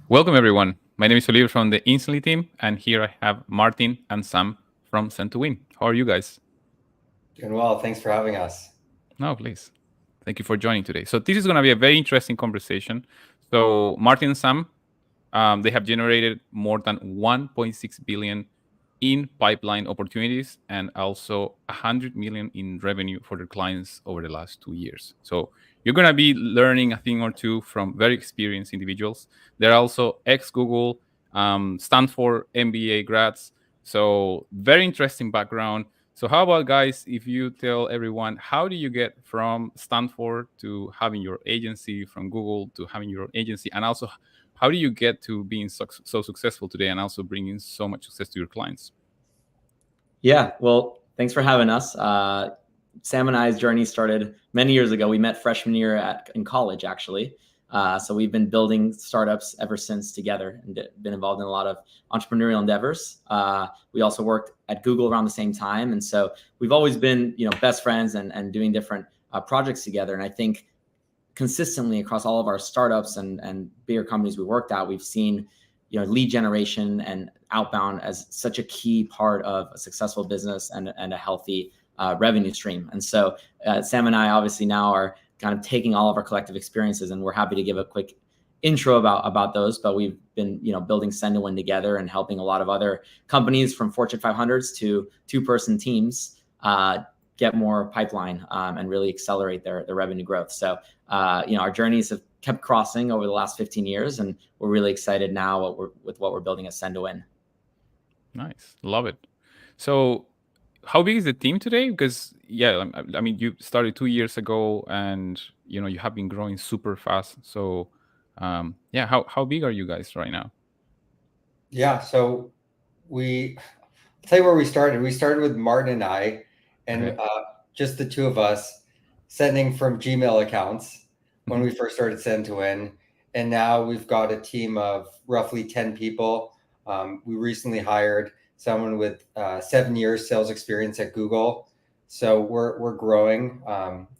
Welcome, everyone. My name is Oliver from the Instantly team, and here I have Martin and Sam from Send to Win. How are you guys? Doing well. Thanks for having us. No, please. Thank you for joining today. So this is going to be a very interesting conversation. So Martin and Sam, they have generated more than 1.6 billion in pipeline opportunities and also 100 million in revenue for their clients over the last 2 years. So you're going to be learning a thing or two from very experienced individuals. They're also ex-Google, Stanford MBA grads. So very interesting background. So how about, guys, if you tell everyone, how do you get from Stanford to having your agency, from Google to having your own agency, and also how do you get to being so successful today and also bringing so much success to your clients? Yeah, well, thanks for having us. Sam and I's journey started many years ago. We met freshman year in college, actually. So we've been building startups ever since together and been involved in a lot of entrepreneurial endeavors. We also worked at Google around the same time. And so we've always been, best friends and doing different projects together. And I think consistently across all of our startups and bigger companies we worked at, we've seen lead generation and outbound as such a key part of a successful business and a healthy revenue stream. And so Sam and I obviously now are kind of taking all of our collective experiences, and we're happy to give a quick intro about those. But we've been building Send to Win together and helping a lot of other companies from Fortune 500s to two-person teams get more pipeline and really accelerate their revenue growth. So our journeys have kept crossing over the last 15 years, and we're really excited now with what we're building at Send to Win. Nice, love it. So how big is the team today? Because I mean, you started 2 years ago, and you have been growing super fast. So how big are you guys right now? Yeah, so I'll tell you where we started. We started with Martin and I, and just the two of us sending from Gmail accounts when we first started Send to Win. And now we've got a team of roughly 10 people. We recently hired someone with 7 years sales experience at Google. So we're growing.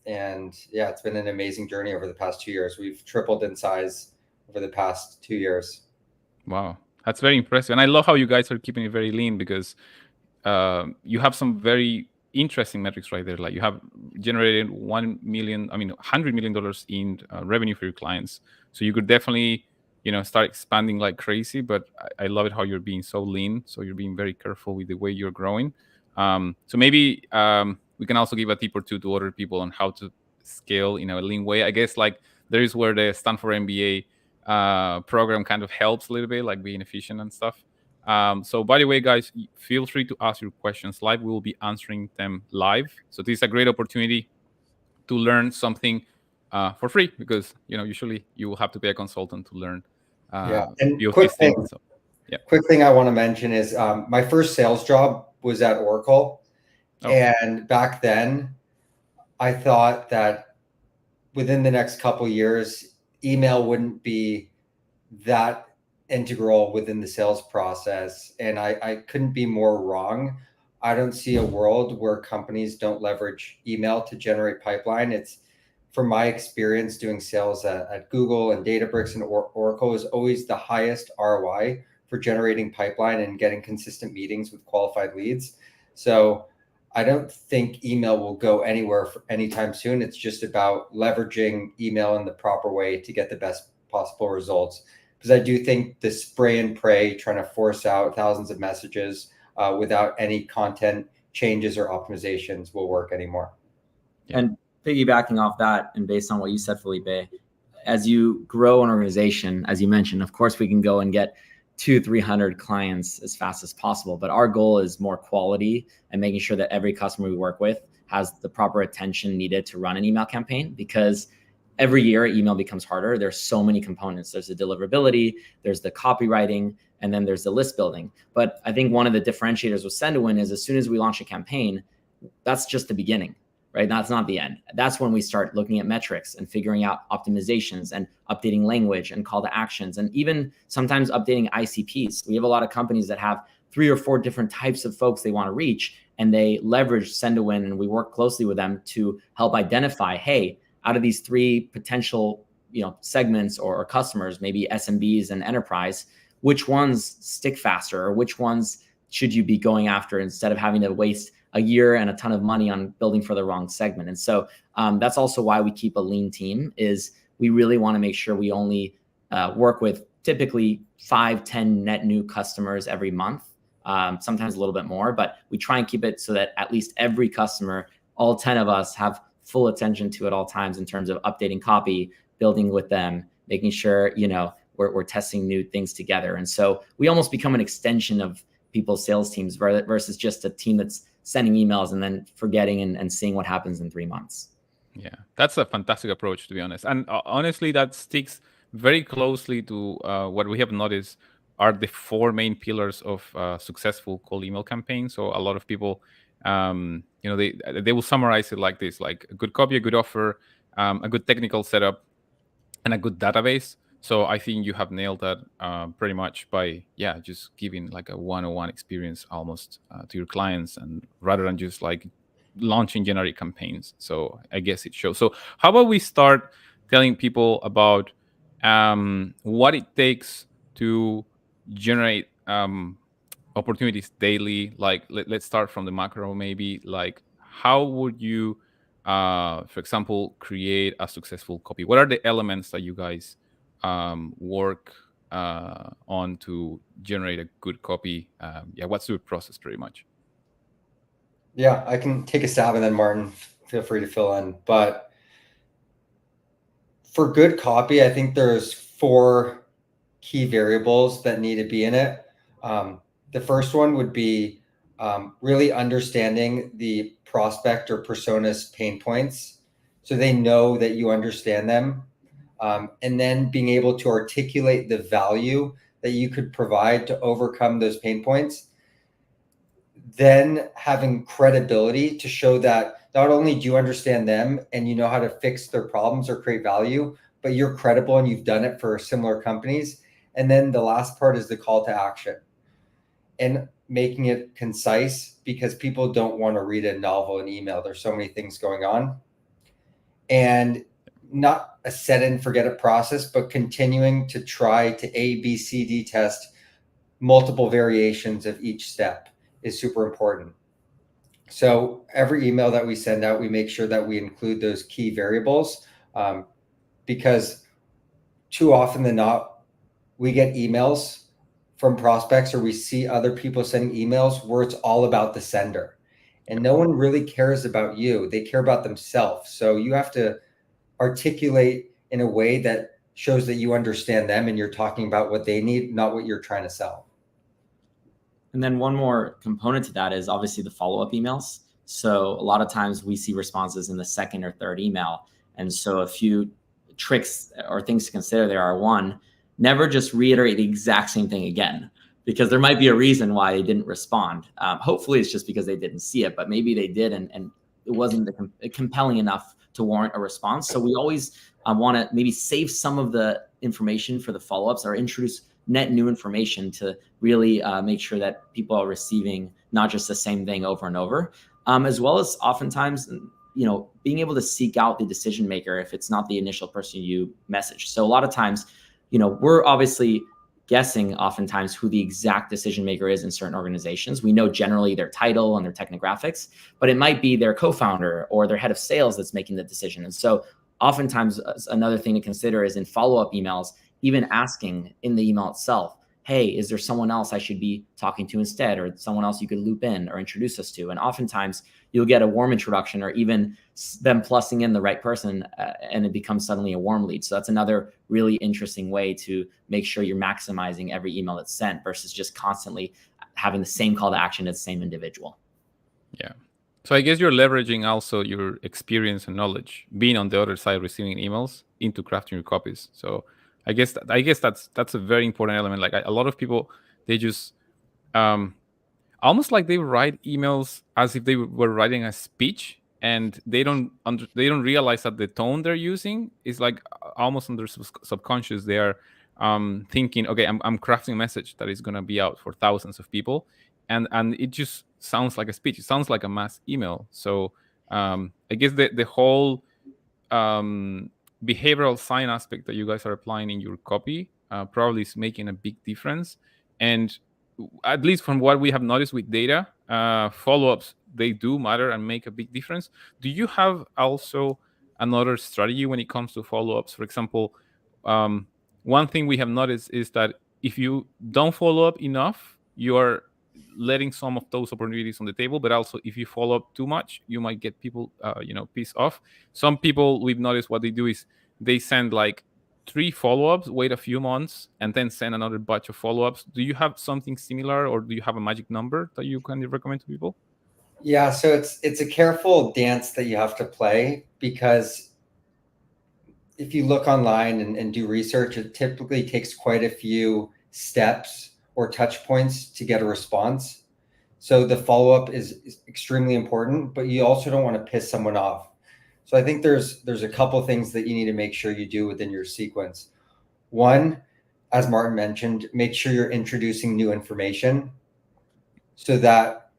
And yeah, it's been an amazing journey over the past 2 years. We've tripled in size over the past 2 years. Wow, that's very impressive. And I love how you guys are keeping it very lean, because you have some very interesting metrics right there. Like you have generated $100 million in revenue for your clients. So you could definitely start expanding like crazy. But I love it how you're being so lean. So you're being very careful with the way you're growing. So maybe we can also give a tip or two to other people on how to scale in a lean way. I guess like there is where the Stanford MBA program kind of helps a little bit, like being efficient and stuff. So by the way, guys, feel free to ask your questions live. We will be answering them live. So this is a great opportunity to learn something for free, because usually you will have to pay a consultant to learn. And quick thing I want to mention is my first sales job was at Oracle. And back then I thought that within the next couple of years, email wouldn't be that integral within the sales process. And I couldn't be more wrong. I don't see a world where companies don't leverage email to generate pipeline. It's, from my experience doing sales at Google and Databricks and Oracle, is always the highest ROI for generating pipeline and getting consistent meetings with qualified leads. So I don't think email will go anywhere for anytime soon. It's just about leveraging email in the proper way to get the best possible results. Because I do think the spray and pray, trying to force out thousands of messages without any content changes or optimizations will work anymore. And piggybacking off that, and based on what you said, Felipe, as you grow an organization, as you mentioned, of course, we can go and get 200-300 clients as fast as possible. But our goal is more quality and making sure that every customer we work with has the proper attention needed to run an email campaign, because every year email becomes harder. There's so many components. There's the deliverability, there's the copywriting, and then there's the list building. But I think one of the differentiators with Send to Win is as soon as we launch a campaign, that's just the beginning, right? That's not the end. That's when we start looking at metrics and figuring out optimizations and updating language and call to actions, and even sometimes updating ICPs. We have a lot of companies that have 3 or 4 different types of folks they want to reach, and they leverage Send to Win, and we work closely with them to help identify, hey, out of these 3 potential segments or customers, maybe SMBs and enterprise, which ones stick faster, or which ones should you be going after instead of having to waste a year and a ton of money on building for the wrong segment. And so that's also why we keep a lean team, is we really want to make sure we only work with typically 5-10 net new customers every month, sometimes a little bit more, but we try and keep it so that at least every customer, all 10 of us, have full attention to at all times in terms of updating copy, building with them, making sure, we're testing new things together. And so we almost become an extension of people's sales teams versus just a team that's sending emails and then forgetting and seeing what happens in 3 months. Yeah, that's a fantastic approach, to be honest. And honestly, that sticks very closely to what we have noticed are the 4 main pillars of successful cold email campaigns. So a lot of people, they will summarize it like this: like a good copy, a good offer, a good technical setup, and a good database. So I think you have nailed that pretty much by just giving like a one-on-one experience almost to your clients, and rather than just like launching generic campaigns. So I guess it shows. So how about we start telling people about what it takes to generate opportunities daily? Like let's start from the macro, maybe. Like how would you for example, create a successful copy? What are the elements that you guys work on to generate a good copy? What's the process pretty much? Yeah, I can take a stab, and then Martin, feel free to fill in. But for good copy, I think there's 4 key variables that need to be in it. The first one would be really understanding the prospect or persona's pain points, so they know that you understand them, and then being able to articulate the value that you could provide to overcome those pain points. Then having credibility to show that not only do you understand them and you know how to fix their problems or create value, but you're credible and you've done it for similar companies. And then the last part is the call to action, and making it concise, because people don't want to read a novel and email. There's so many things going on, and not a set and forget it process, but continuing to try to A, B, C, D test multiple variations of each step is super important. So every email that we send out, we make sure that we include those key variables, because too often than not, we get emails from prospects, or we see other people sending emails where it's all about the sender, and no one really cares about you. They care about themselves. So you have to articulate in a way that shows that you understand them and you're talking about what they need, not what you're trying to sell. And then one more component to that is obviously the follow-up emails. So a lot of times we see responses in the second or third email. And so a few tricks or things to consider there are: 1, never just reiterate the exact same thing again, because there might be a reason why they didn't respond. Hopefully it's just because they didn't see it, but maybe they did and it wasn't compelling enough to warrant a response. So we always want to maybe save some of the information for the follow-ups, or introduce net new information to really make sure that people are receiving not just the same thing over and over, as well as oftentimes, being able to seek out the decision maker if it's not the initial person you message. So a lot of times, we're obviously guessing oftentimes who the exact decision maker is in certain organizations. We know generally their title and their technographics, but it might be their co-founder or their head of sales that's making the decision. And so oftentimes another thing to consider is in follow-up emails, even asking in the email itself, hey, is there someone else I should be talking to instead, or someone else you could loop in or introduce us to? And oftentimes you'll get a warm introduction, or even them plussing in the right person, and it becomes suddenly a warm lead. So that's another really interesting way to make sure you're maximizing every email that's sent versus just constantly having the same call to action as the same individual. Yeah. So I guess you're leveraging also your experience and knowledge, being on the other side, receiving emails, into crafting your copies. So I guess that's a very important element. Like a lot of people, they just almost like they write emails as if they were writing a speech, and they don't realize that the tone they're using is like almost on their subconscious. They are thinking, okay, I'm crafting a message that is gonna be out for thousands of people, and it just sounds like a speech. It sounds like a mass email. So I guess the whole behavioral science aspect that you guys are applying in your copy probably is making a big difference. And at least from what we have noticed with data, follow-ups, they do matter and make a big difference. Do you have also another strategy when it comes to follow-ups? For example, one thing we have noticed is that if you don't follow up enough, you are letting some of those opportunities on the table. But also, if you follow up too much, you might get people, pissed off. Some people, we've noticed what they do is they send like 3 follow-ups, wait a few months, and then send another batch of follow-ups. Do you have something similar, or do you have a magic number that you can recommend to people? Yeah, so it's a careful dance that you have to play, because if you look online and do research, it typically takes quite a few steps or touch points to get a response. So the follow-up is extremely important, but you also don't want to piss someone off. So I think there's a couple things that you need to make sure you do within your sequence. One, as Martin mentioned, make sure you're introducing new information so that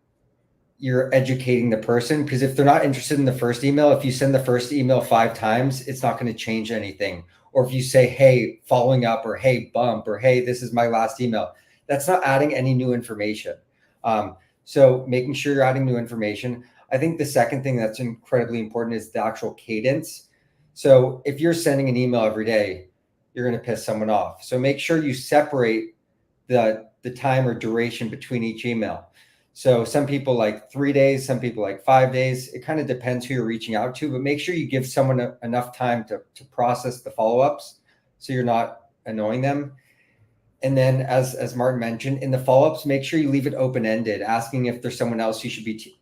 you're educating the person, because if they're not interested in the first email, if you send the first email 5 times, it's not going to change anything. Or if you say, hey, following up, or hey, bump, or hey, this is my last email, that's not adding any new information. So making sure you're adding new information. I think the second thing that's incredibly important is the actual cadence. So if you're sending an email every day, you're going to piss someone off. So make sure you separate the time or duration between each email. So some people like 3 days, some people like 5 days. It kind of depends who you're reaching out to, but make sure you give someone enough time to process the follow-ups so you're not annoying them. And then as Martin mentioned, in the follow-ups, make sure you leave it open-ended, asking if there's someone else you should be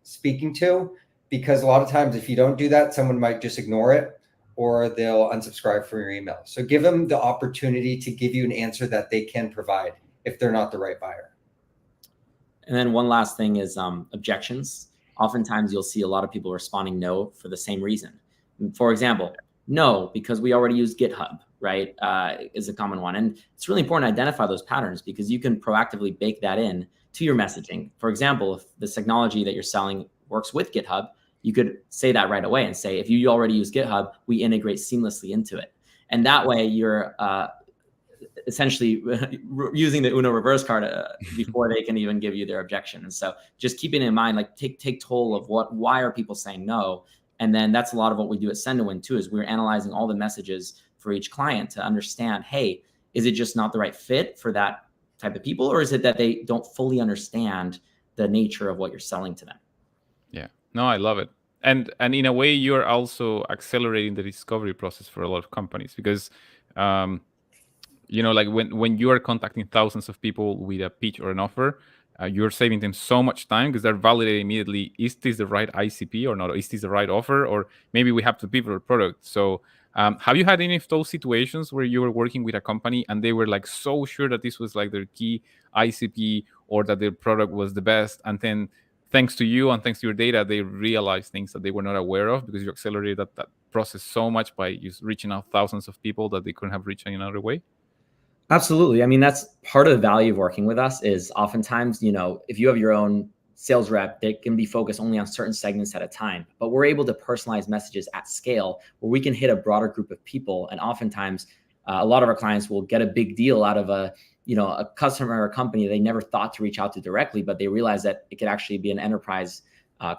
speaking to, because a lot of times if you don't do that, someone might just ignore it or they'll unsubscribe from your email. So give them the opportunity to give you an answer that they can provide if they're not the right buyer. And then one last thing is objections. Oftentimes you'll see a lot of people responding no for the same reason. For example, no, because we already use GitHub, right? Is a common one. And it's really important to identify those patterns, because you can proactively bake that in to your messaging. For example, if this technology that you're selling works with GitHub, you could say that right away and say, if you already use GitHub, we integrate seamlessly into it. And that way you're essentially using the Uno reverse card before they can even give you their objection. And so just keeping in mind, like take toll of why are people saying no? And then that's a lot of what we do at Send-to-Win too, is we're analyzing all the messages for each client to understand, hey, is it just not the right fit for that type of people? Or is it that they don't fully understand the nature of what you're selling to them? Yeah, no, I love it. And in a way, you're also accelerating the discovery process for a lot of companies, because like when you are contacting thousands of people with a pitch or an offer, you're saving them so much time, because they're validating immediately, is this the right ICP or not? Is this the right offer? Or maybe we have to pivot our product. So have you had any of those situations where you were working with a company and they were like so sure that this was like their key ICP or that their product was the best, and then thanks to you and thanks to your data, they realized things that they were not aware of, because you accelerated that process so much by just reaching out thousands of people that they couldn't have reached in another way? Absolutely. I mean, that's part of the value of working with us, is oftentimes, if you have your own sales rep, they can be focused only on certain segments at a time, but we're able to personalize messages at scale where we can hit a broader group of people. And oftentimes a lot of our clients will get a big deal out of a customer or a company they never thought to reach out to directly, but they realize that it could actually be an enterprise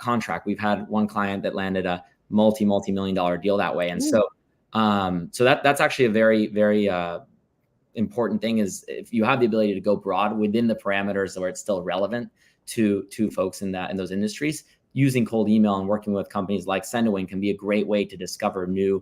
contract. We've had one client that landed a multi-million dollar deal that way. And so that's actually a very, very, important thing, is if you have the ability to go broad within the parameters where it's still relevant to folks in those industries, using cold email and working with companies like Send-to-Win can be a great way to discover new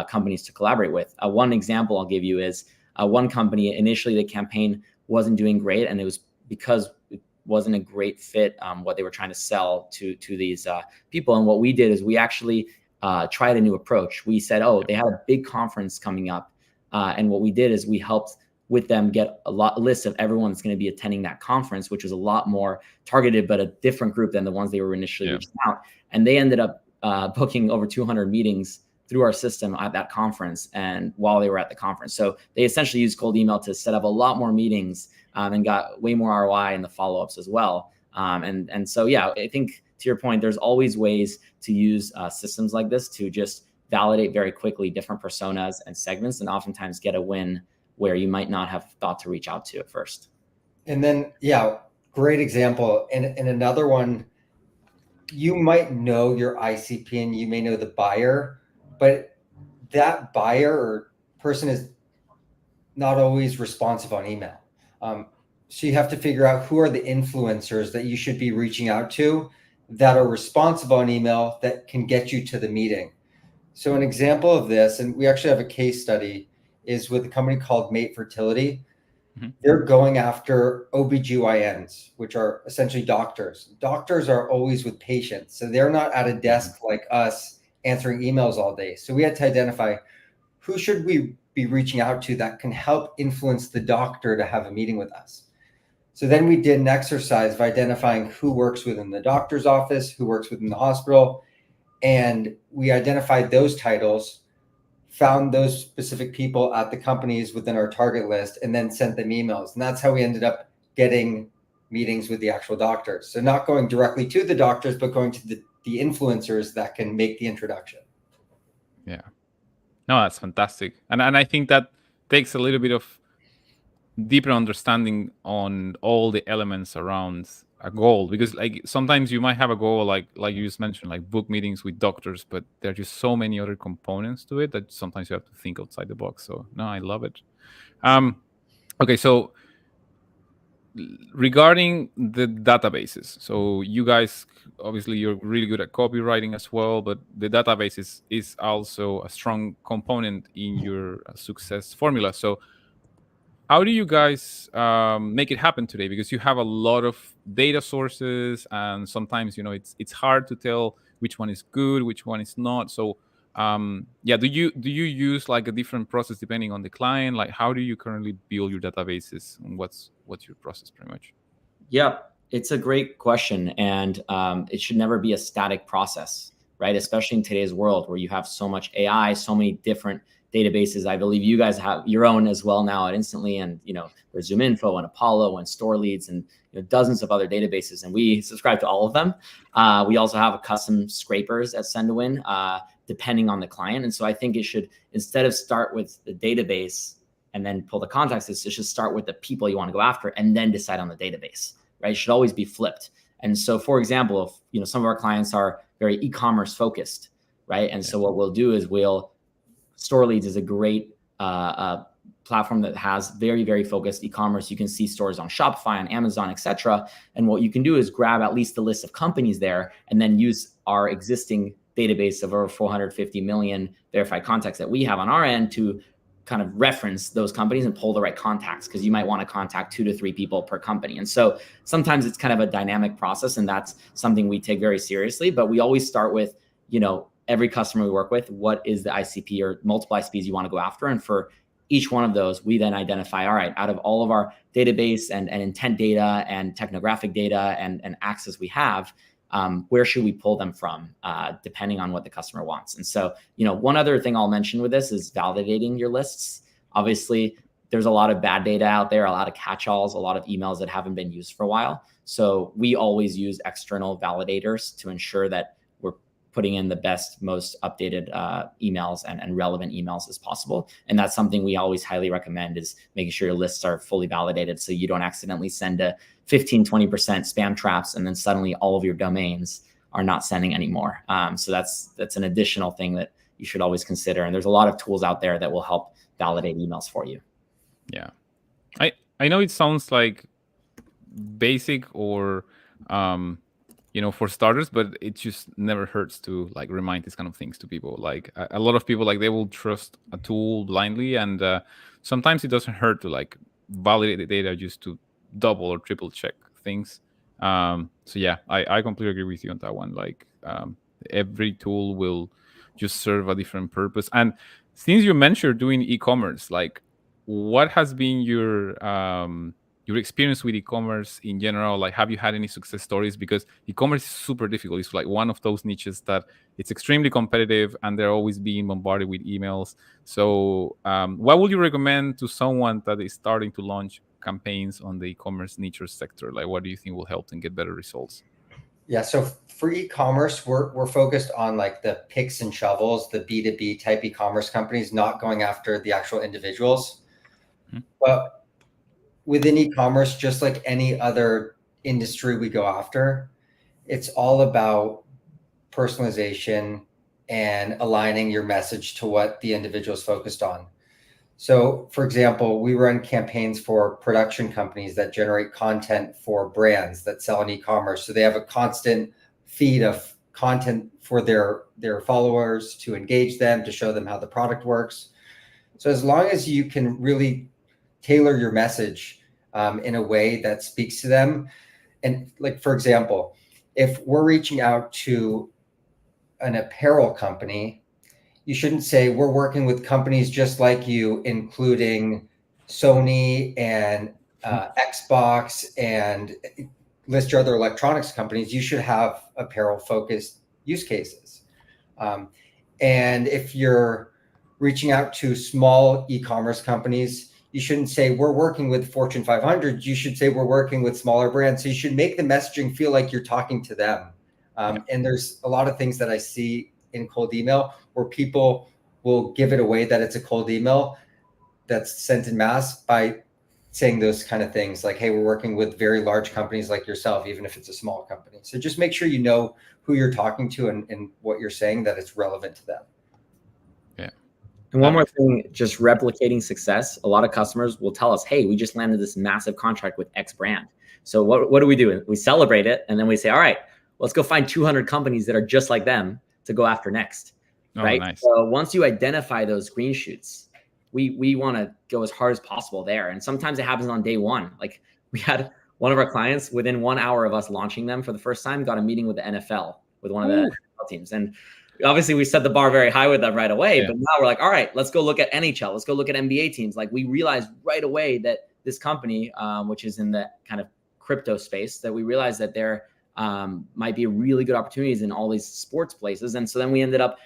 companies to collaborate with. One example I'll give you is one company, initially the campaign wasn't doing great, and it was because it wasn't a great fit what they were trying to sell to these people. And what we did is we actually tried a new approach. We said, they had a big conference coming up. And what we did is we helped with them get a list of everyone that's going to be attending that conference, which was a lot more targeted, but a different group than the ones they were initially reaching out. And they ended up booking over 200 meetings through our system at that conference and while they were at the conference. So they essentially used cold email to set up a lot more meetings and got way more ROI in the follow-ups as well. And so, I think to your point, there's always ways to use systems like this to just validate very quickly different personas and segments, and oftentimes get a win where you might not have thought to reach out to at first. And then, yeah, great example. And another one, you might know your ICP and you may know the buyer, but that buyer or person is not always responsive on email. So you have to figure out who are the influencers that you should be reaching out to that are responsive on email that can get you to the meeting. So an example of this, and we actually have a case study, is with a company called Mate Fertility. They're going after OBGYNs, which are essentially doctors. Doctors are always with patients, so they're not at a desk like us answering emails all day. So we had to identify who should we be reaching out to that can help influence the doctor to have a meeting with us. So then we did an exercise of identifying who works within the doctor's office, who works within the hospital, and we identified those titles, found those specific people at the companies within our target list, and then sent them emails. And that's how we ended up getting meetings with the actual doctors. So not going directly to the doctors, but going to the influencers that can make the introduction. Yeah. No, that's fantastic. And I think that takes a little bit of deeper understanding on all the elements around a goal, because like sometimes you might have a goal like you just mentioned, like book meetings with doctors, but there are just so many other components to it that sometimes you have to think outside the box. So no, I love it. Okay, so regarding the databases, so you guys obviously you're really good at copywriting as well, but the database is also a strong component in your success formula. So how do you guys make it happen today? Because you have a lot of data sources, and sometimes it's hard to tell which one is good, which one is not. So do you use like a different process depending on the client? Like how do you currently build your databases, and what's your process pretty much? Yeah, it's a great question, and it should never be a static process, right? Especially in today's world where you have so much AI, so many different databases. I believe you guys have your own as well now at Instantly, and there's ZoomInfo and Apollo and Store Leads and dozens of other databases, and we subscribe to all of them. We also have a custom scrapers at Send-to-Win, depending on the client. And so I think it should, instead of start with the database and then pull the contacts, it should start with the people you want to go after and then decide on the database, right? It should always be flipped. And so, for example, if some of our clients are very e-commerce focused, right? And so what we'll do is Store Leads is a great platform that has very, very focused e-commerce. You can see stores on Shopify, on Amazon, etc. And what you can do is grab at least the list of companies there and then use our existing database of over 450 million verified contacts that we have on our end to kind of reference those companies and pull the right contacts, because you might want to contact 2 to 3 people per company. And so sometimes it's kind of a dynamic process, and that's something we take very seriously. But we always start with, every customer we work with, what is the ICP or multiple ICPs you want to go after? And for each one of those, we then identify, all right, out of all of our database and intent data and technographic data and access we have, where should we pull them from, depending on what the customer wants. And so, one other thing I'll mention with this is validating your lists. Obviously, there's a lot of bad data out there, a lot of catch-alls, a lot of emails that haven't been used for a while. So we always use external validators to ensure that we're putting in the best, most updated emails and relevant emails as possible. And that's something we always highly recommend, is making sure your lists are fully validated so you don't accidentally send a 15, 20% spam traps and then suddenly all of your domains are not sending anymore. So that's an additional thing that you should always consider. And there's a lot of tools out there that will help validate emails for you. Yeah. I know it sounds like basic or for starters, but it just never hurts to like remind these kind of things to people. Like a lot of people, like they will trust a tool blindly, and sometimes it doesn't hurt to like validate the data just to double or triple check things. So yeah, I completely agree with you on that one. Like every tool will just serve a different purpose. And since you mentioned doing e-commerce, like what has been your experience with e-commerce in general? Like, have you had any success stories? Because e-commerce is super difficult. It's like one of those niches that it's extremely competitive, and they're always being bombarded with emails. So what would you recommend to someone that is starting to launch campaigns on the e-commerce niche or sector? Like, what do you think will help them get better results? Yeah. So for e-commerce, we're focused on like the picks and shovels, the B2B type e-commerce companies, not going after the actual individuals. Mhm. But within e-commerce, just like any other industry we go after, it's all about personalization and aligning your message to what the individual is focused on. So, for example, we run campaigns for production companies that generate content for brands that sell on e-commerce. So they have a constant feed of content for their followers to engage them, to show them how the product works. So as long as you can really tailor your message in a way that speaks to them, and like for example, if we're reaching out to an apparel company, you shouldn't say we're working with companies just like you, including Sony and Xbox and list your other electronics companies. You should have apparel focused use cases. And if you're reaching out to small e-commerce companies, you shouldn't say we're working with Fortune 500. You should say we're working with smaller brands. So you should make the messaging feel like you're talking to them. And there's a lot of things that I see in cold email where people will give it away that it's a cold email that's sent in mass by saying those kind of things like, hey, we're working with very large companies like yourself, even if it's a small company. So just make sure you know who you're talking to and what you're saying, that it's relevant to them. Yeah. And one more thing, just replicating success. A lot of customers will tell us, hey, we just landed this massive contract with X brand. So what do? We celebrate it. And then we say, all right, let's go find 200 companies that are just like them to go after next. Right. Nice. So once you identify those green shoots, we want to go as hard as possible there. And sometimes it happens on day one. Like we had one of our clients within 1 hour of us launching them for the first time, got a meeting with the NFL, with one of the NFL teams. And obviously we set the bar very high with them right away, but now we're like, all right, let's go look at NHL. Let's go look at NBA teams. Like we realized right away that this company, which is in the kind of crypto space, that we realized that there might be really good opportunities in all these sports places. And so then we ended up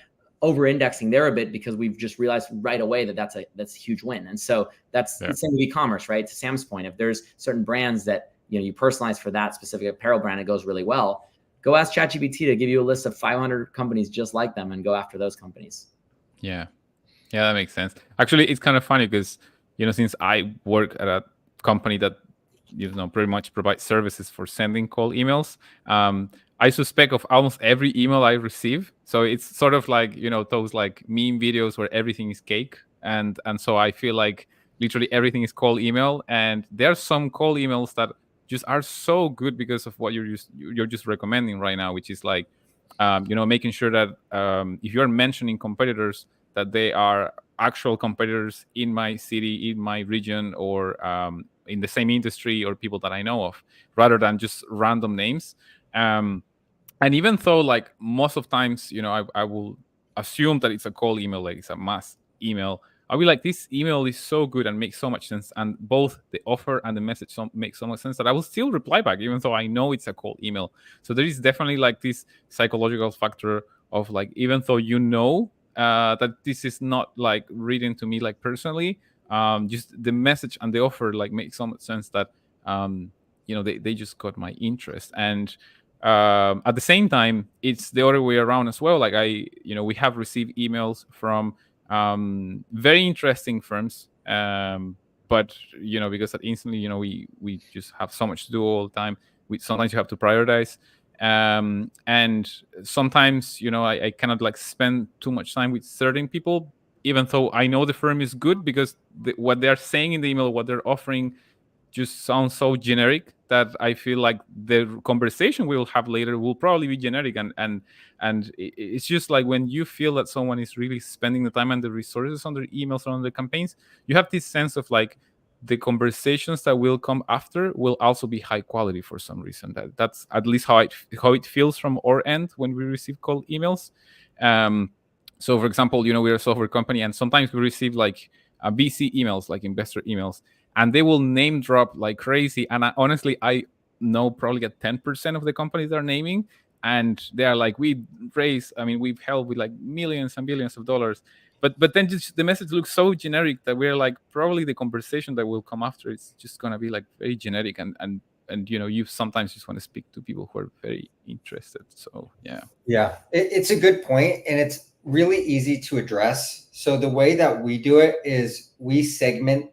over-indexing there a bit because we've just realized right away that that's a huge win. And so that's the same with e-commerce, right? To Sam's point, if there's certain brands that you personalize for that specific apparel brand, it goes really well. Go ask ChatGPT to give you a list of 500 companies just like them and go after those companies. Yeah, that makes sense. Actually, it's kind of funny because since I work at a company that pretty much provides services for sending cold emails, I suspect of almost every email I receive. So it's sort of like those like meme videos where everything is cake, and so I feel like literally everything is cold email, and there are some cold emails that just are so good because of what you're just recommending right now, which is like making sure that if you're mentioning competitors, that they are actual competitors in my city, in my region, or in the same industry, or people that I know of, rather than just random names. And even though like most of times, I will assume that it's a cold email, like it's a mass email, I'll be like, this email is so good and makes so much sense, and both the offer and the message make so much sense that I will still reply back, even though I know it's a cold email. So there is definitely like this psychological factor of like, even though that this is not like written to me like personally, just the message and the offer like makes so much sense that they just got my interest. And at the same time, it's the other way around as well. Like we have received emails from very interesting firms, but because that instantly we just have so much to do all the time. Sometimes you have to prioritize, and sometimes I cannot like spend too much time with certain people, even though I know the firm is good, because what they're saying in the email, what they're offering, just sounds so generic that I feel like the conversation we'll have later will probably be generic. And it's just like when you feel that someone is really spending the time and the resources on their emails or on their campaigns, you have this sense of like the conversations that will come after will also be high quality for some reason. That's at least how it feels from our end when we receive cold emails. So for example, we're a software company, and sometimes we receive like VC emails, like investor emails, and they will name drop like crazy. And honestly, I know probably at 10% of the companies they're naming, and they are like, we've helped with like millions and billions of dollars. But then just the message looks so generic that we're like, probably the conversation that will come after is just gonna be like very generic and and you sometimes just want to speak to people who are very interested. So yeah, it's a good point, and it's really easy to address. So the way that we do it is we segment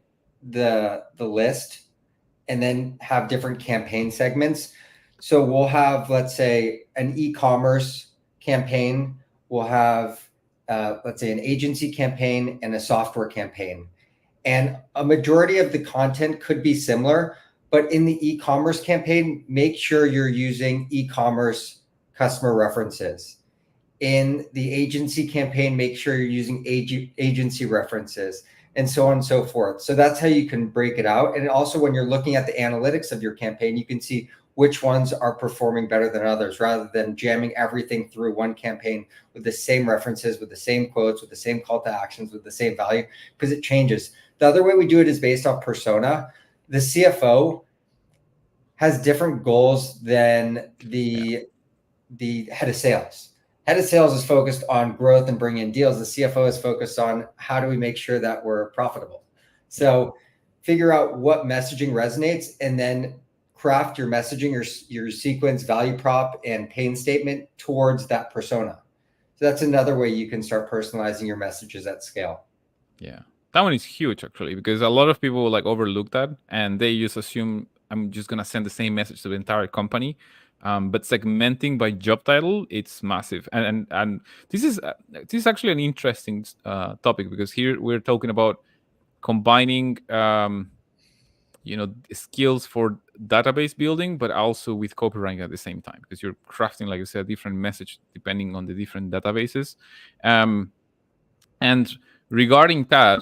the list and then have different campaign segments. So we'll have, let's say, an e-commerce campaign. We'll have, let's say, an agency campaign and a software campaign. And a majority of the content could be similar, but in the e-commerce campaign, make sure you're using e-commerce customer references. In the agency campaign, make sure you're using agency references, and so on and so forth. So that's how you can break it out. And also, when you're looking at the analytics of your campaign, you can see which ones are performing better than others, rather than jamming everything through one campaign with the same references, with the same quotes, with the same call to actions, with the same value, because it changes. The other way we do it is based off persona. The CFO has different goals than the head of sales. Head of sales is focused on growth and bringing in deals. The CFO is focused on how do we make sure that we're profitable. So figure out what messaging resonates, and then craft your messaging, your sequence, value prop, and pain statement towards that persona. So that's another way you can start personalizing your messages at scale. Yeah, that one is huge actually, because a lot of people like overlook that, and they just assume I'm just gonna send the same message to the entire company. But segmenting by job title, it's massive, and this is actually an interesting topic, because here we're talking about combining skills for database building, but also with copywriting at the same time, because you're crafting, like I said, different message depending on the different databases. And regarding that,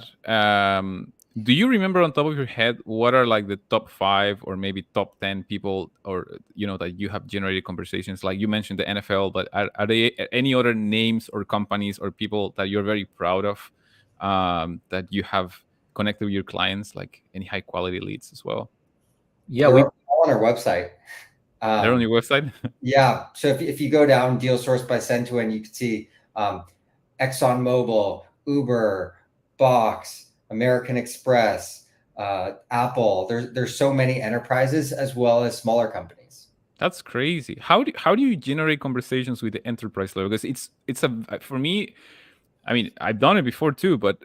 do you remember on top of your head what are like the top 5 or maybe top 10 people, or that you have generated conversations? Like you mentioned the NFL, but are there any other names or companies or people that you're very proud of, that you have connected with your clients, like any high quality leads as well? Yeah, we're all on our website. They're on your website. Yeah. So if you go down deal source by Centuin, you can see ExxonMobil, Uber, Box, American Express, Apple. There's so many enterprises as well as smaller companies. That's crazy. How do you generate conversations with the enterprise level? Because it's for me, I mean, I've done it before too, but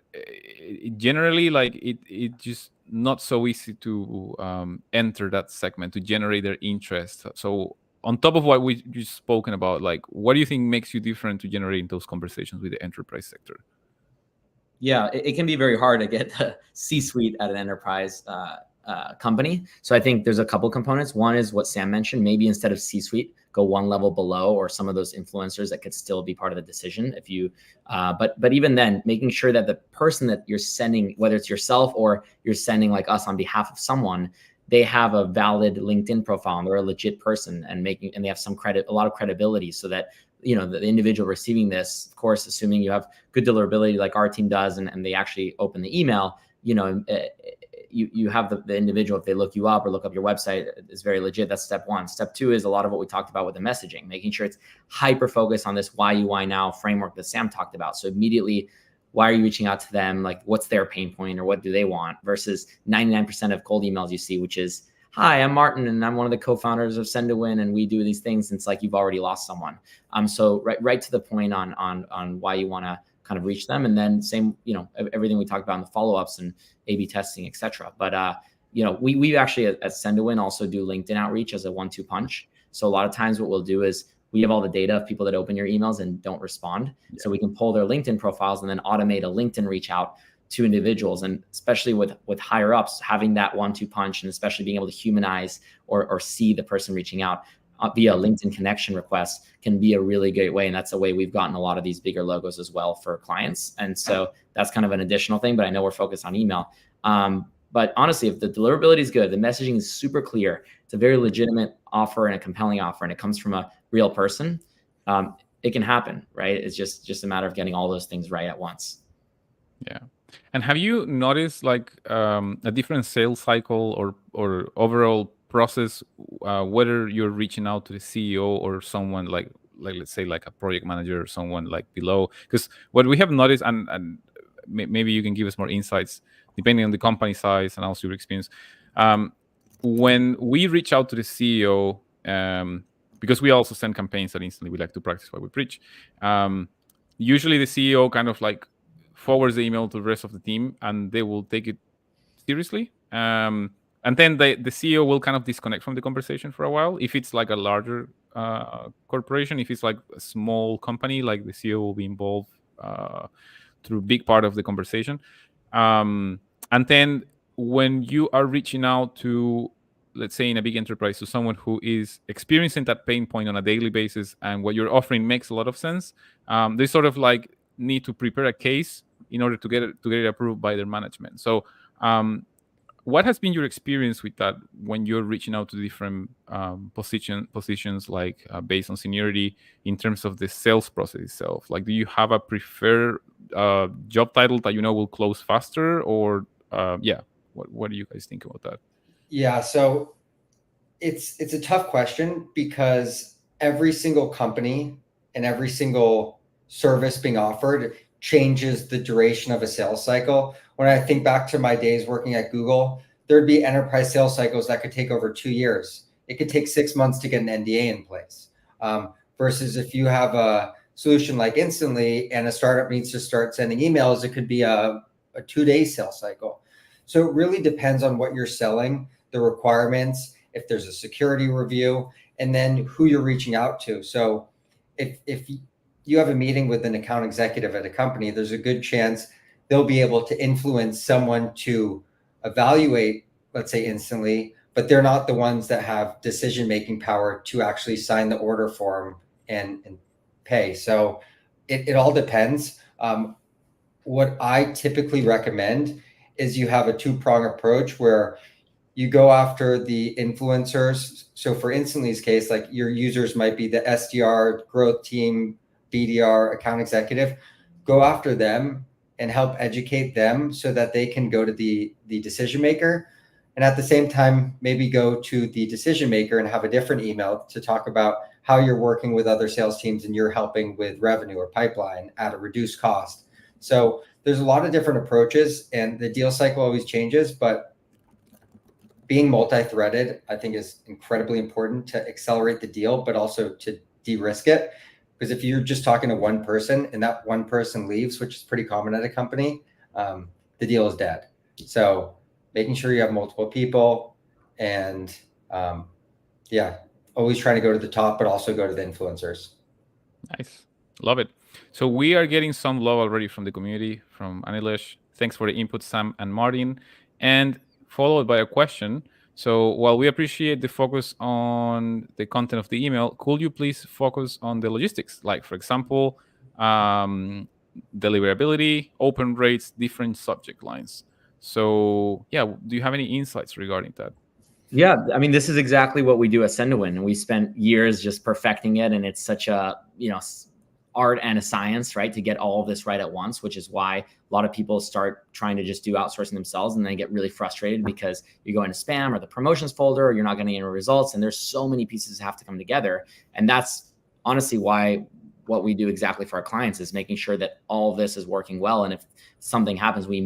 generally, like it just not so easy to enter that segment to generate their interest. So on top of what we just spoken about, like, what do you think makes you different to generate those conversations with the enterprise sector? Yeah, it can be very hard to get the C-suite at an enterprise company. So I think there's a couple components. One is what Sam mentioned. Maybe instead of C-suite, go one level below, or some of those influencers that could still be part of the decision. If you, but even then, making sure that the person that you're sending, whether it's yourself or you're sending like us on behalf of someone, they have a valid LinkedIn profile and they're a legit person, and they have some credit, a lot of credibility, so that the individual receiving this, of course, assuming you have good deliverability like our team does, and they actually open the email, you have the individual, if they look you up or look up your website, is very legit. That's step one. Step two is a lot of what we talked about with the messaging, making sure it's hyper focused on this why you, why now framework that Sam talked about. So immediately, why are you reaching out to them? Like, what's their pain point, or what do they want? Versus 99% of cold emails you see, which is, hi, I'm Martin, and I'm one of the co-founders of Send to Win, and we do these things. And it's like you've already lost someone. So right to the point on why you want to kind of reach them, and then same, everything we talked about in the follow-ups and A/B testing, etc. But we actually at Send to Win also do LinkedIn outreach as a 1-2 punch. So a lot of times what we'll do is we have all the data of people that open your emails and don't respond. Yeah. So we can pull their LinkedIn profiles and then automate a LinkedIn reach out to individuals. And especially with higher ups, having that 1-2 punch, and especially being able to humanize or see the person reaching out via LinkedIn connection request can be a really great way. And that's the way we've gotten a lot of these bigger logos as well for clients. And so that's kind of an additional thing, but I know we're focused on email. But honestly, if the deliverability is good, the messaging is super clear, it's a very legitimate offer and a compelling offer, and it comes from a real person, it can happen, right? It's just a matter of getting all those things right at once. Yeah. And have you noticed like a different sales cycle or overall process, whether you're reaching out to the CEO or someone like let's say like a project manager or someone like below? Because what we have noticed, and maybe you can give us more insights depending on the company size and also your experience. when we reach out to the CEO, because we also send campaigns that instantly we like to practice what we preach. Usually the CEO kind of like forwards the email to the rest of the team, and they will take it seriously. And then the CEO will kind of disconnect from the conversation for a while. If it's like a larger corporation, if it's like a small company, like the CEO will be involved through a big part of the conversation. And then when you are reaching out to, let's say in a big enterprise, to someone who is experiencing that pain point on a daily basis, and what you're offering makes a lot of sense, they sort of like need to prepare a case in order to get it approved by their management. So what has been your experience with that when you're reaching out to different positions, like based on seniority, in terms of the sales process itself? Like, do you have a preferred job title that you know will close faster, or what do you guys think about that? Yeah, so it's a tough question, because every single company and every single service being offered changes the duration of a sales cycle. When I think back to my days working at Google, there'd be enterprise sales cycles that could take over 2 years. It could take 6 months to get an NDA in place. Versus if you have a solution like Instantly and a startup needs to start sending emails, it could be a 2-day sales cycle. So it really depends on what you're selling, the requirements, if there's a security review, and then who you're reaching out to. So if you have a meeting with an account executive at a company, there's a good chance they'll be able to influence someone to evaluate, let's say Instantly, but they're not the ones that have decision-making power to actually sign the order form and pay. So it all depends. What I typically recommend is you have a 2-prong approach where you go after the influencers. So for Instantly's case, like your users might be the SDR, growth team, BDR, account executive. Go after them and help educate them so that they can go to the decision maker. And at the same time, maybe go to the decision maker and have a different email to talk about how you're working with other sales teams and you're helping with revenue or pipeline at a reduced cost. So there's a lot of different approaches, and the deal cycle always changes, but being multi-threaded, I think, is incredibly important to accelerate the deal, but also to de-risk it. Because if you're just talking to one person and that one person leaves, which is pretty common at a company, the deal is dead. So making sure you have multiple people, and always trying to go to the top, but also go to the influencers. Nice. Love it. So we are getting some love already from the community, from Anilesh. Thanks for the input, Sam and Martin. And followed by a question. So while we appreciate the focus on the content of the email, could you please focus on the logistics? Like, for example, deliverability, open rates, different subject lines. So do you have any insights regarding that? Yeah, I mean, this is exactly what we do at Send-to-Win, and we spent years just perfecting it, and it's such a art and a science, right, to get all of this right at once, which is why a lot of people start trying to just do outsourcing themselves, and they get really frustrated because you go into spam or the promotions folder, or you're not getting any results, and there's so many pieces that have to come together. And that's honestly why what we do exactly for our clients is making sure that all of this is working well. And if something happens, we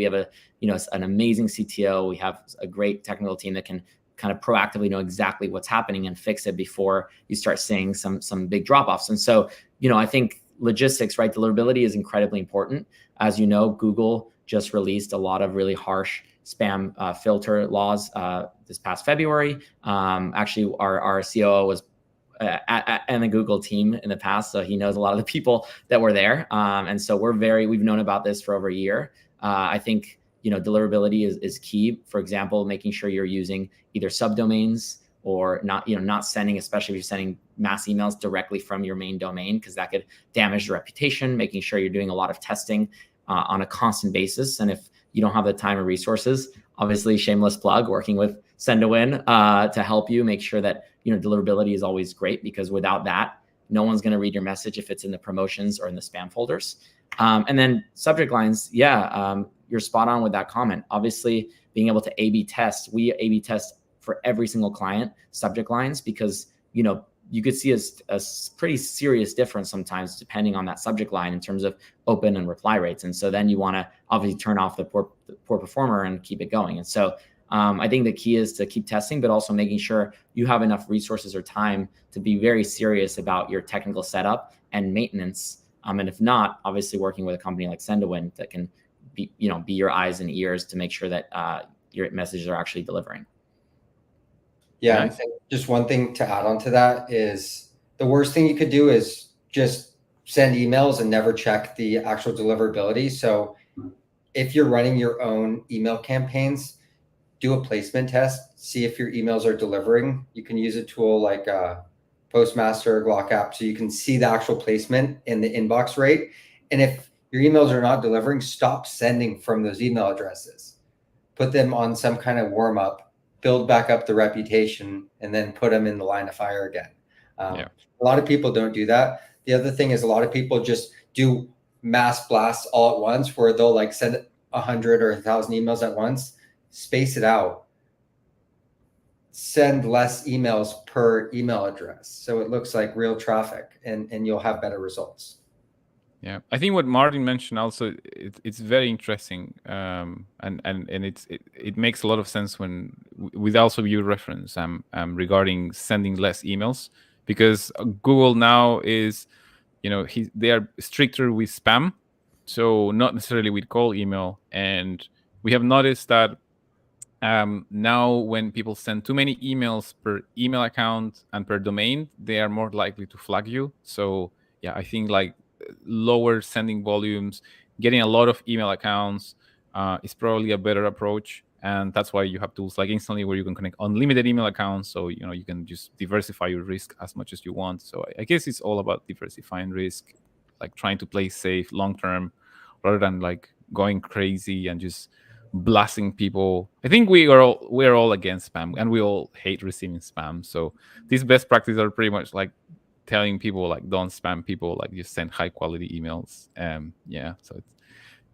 have an amazing CTO. We have a great technical team that can kind of proactively know exactly what's happening and fix it before you start seeing some big drop-offs. And so, I think logistics, right, deliverability is incredibly important. As you know, Google just released a lot of really harsh spam filter laws this past February. Actually, our COO was and the Google team in the past, so he knows a lot of the people that were there. And so we've known about this for over a year. I think deliverability is key. For example, making sure you're using either subdomains or not sending, especially if you're sending mass emails directly from your main domain, because that could damage the reputation. Making sure you're doing a lot of testing on a constant basis. And if you don't have the time or resources, obviously, shameless plug, working with Send-to-Win to help you make sure that deliverability is always great, because without that, no one's going to read your message if it's in the promotions or in the spam folders. And then subject lines, you're spot on with that comment. Obviously, being able to A/B test, we A/B test for every single client subject lines, because you could see a pretty serious difference sometimes depending on that subject line in terms of open and reply rates. And so then you want to obviously turn off the poor performer and keep it going. And so I think the key is to keep testing, but also making sure you have enough resources or time to be very serious about your technical setup and maintenance. And if not, obviously working with a company like Sendawin that can be your eyes and ears to make sure that your messages are actually delivering. Yeah, nice. and just one thing to add on to that is the worst thing you could do is just send emails and never check the actual deliverability. So if you're running your own email campaigns, do a placement test, see if your emails are delivering. You can use a tool like Postmaster or Glock app so you can see the actual placement in the inbox rate. And if your emails are not delivering, stop sending from those email addresses. Put them on some kind of warm up, build back up the reputation, and then put them in the line of fire again. A lot of people don't do that. The other thing is a lot of people just do mass blasts all at once where they'll like send 100 or 1,000 emails at once. Space it out. Send less emails per email address so it looks like real traffic, and you'll have better results. Yeah, I think what Martin mentioned also, it's very interesting, and it makes a lot of sense when with also your reference regarding sending less emails, because Google now is, they are stricter with spam, so not necessarily with cold email, and we have noticed that now when people send too many emails per email account and per domain, they are more likely to flag you. So yeah, I think like lower sending volumes, getting a lot of email accounts is probably a better approach. And that's why you have tools like Instantly where you can connect unlimited email accounts. So, you can just diversify your risk as much as you want. So I guess it's all about diversifying risk, like trying to play safe long-term rather than like going crazy and just blasting people. I think we're all against spam and we all hate receiving spam. So these best practices are pretty much like telling people like don't spam people, like just send high quality emails. So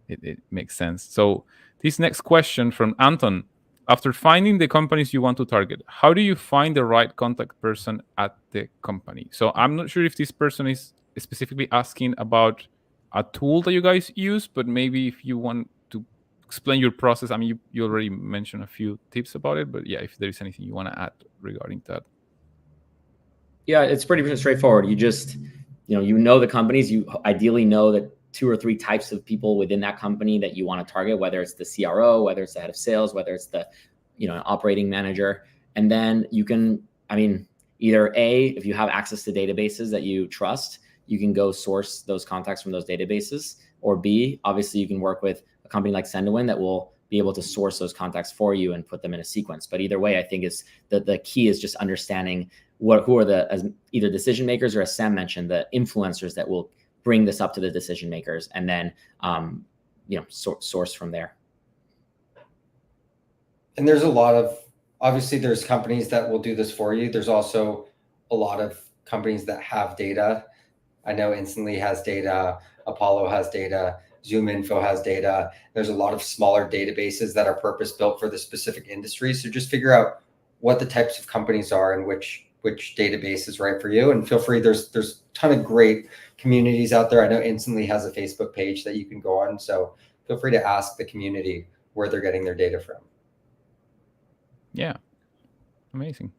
it makes sense. So this next question from Anton: after finding the companies you want to target, how do you find the right contact person at the company? So I'm not sure if this person is specifically asking about a tool that you guys use, but maybe if you want to explain your process. I mean, you already mentioned a few tips about it, but yeah, if there is anything you want to add regarding that. Yeah, it's pretty straightforward. You just, the companies, you ideally know that 2 or 3 types of people within that company that you want to target, whether it's the CRO, whether it's the head of sales, whether it's the, operating manager. And then you can, either A, if you have access to databases that you trust, you can go source those contacts from those databases, or B, obviously you can work with a company like Sendawin that will be able to source those contacts for you and put them in a sequence. But either way, I think is the key is just understanding who are as either decision makers, or as Sam mentioned, the influencers that will bring this up to the decision makers, and then source from there. And there's a lot of, obviously there's companies that will do this for you. There's also a lot of companies that have data. I know Instantly has data, Apollo has data, ZoomInfo has data. There's a lot of smaller databases that are purpose built for the specific industry. So just figure out what the types of companies are and which database is right for you. And feel free, there's a ton of great communities out there. I know Instantly has a Facebook page that you can go on. So feel free to ask the community where they're getting their data from. Yeah, amazing.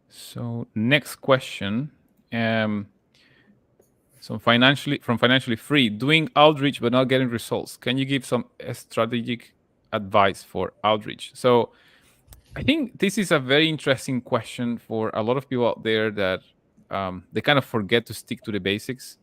So next question. So financially free, doing outreach but not getting results. Can you give some strategic advice for outreach? So I think this is a very interesting question for a lot of people out there that they kind of forget to stick to the basics,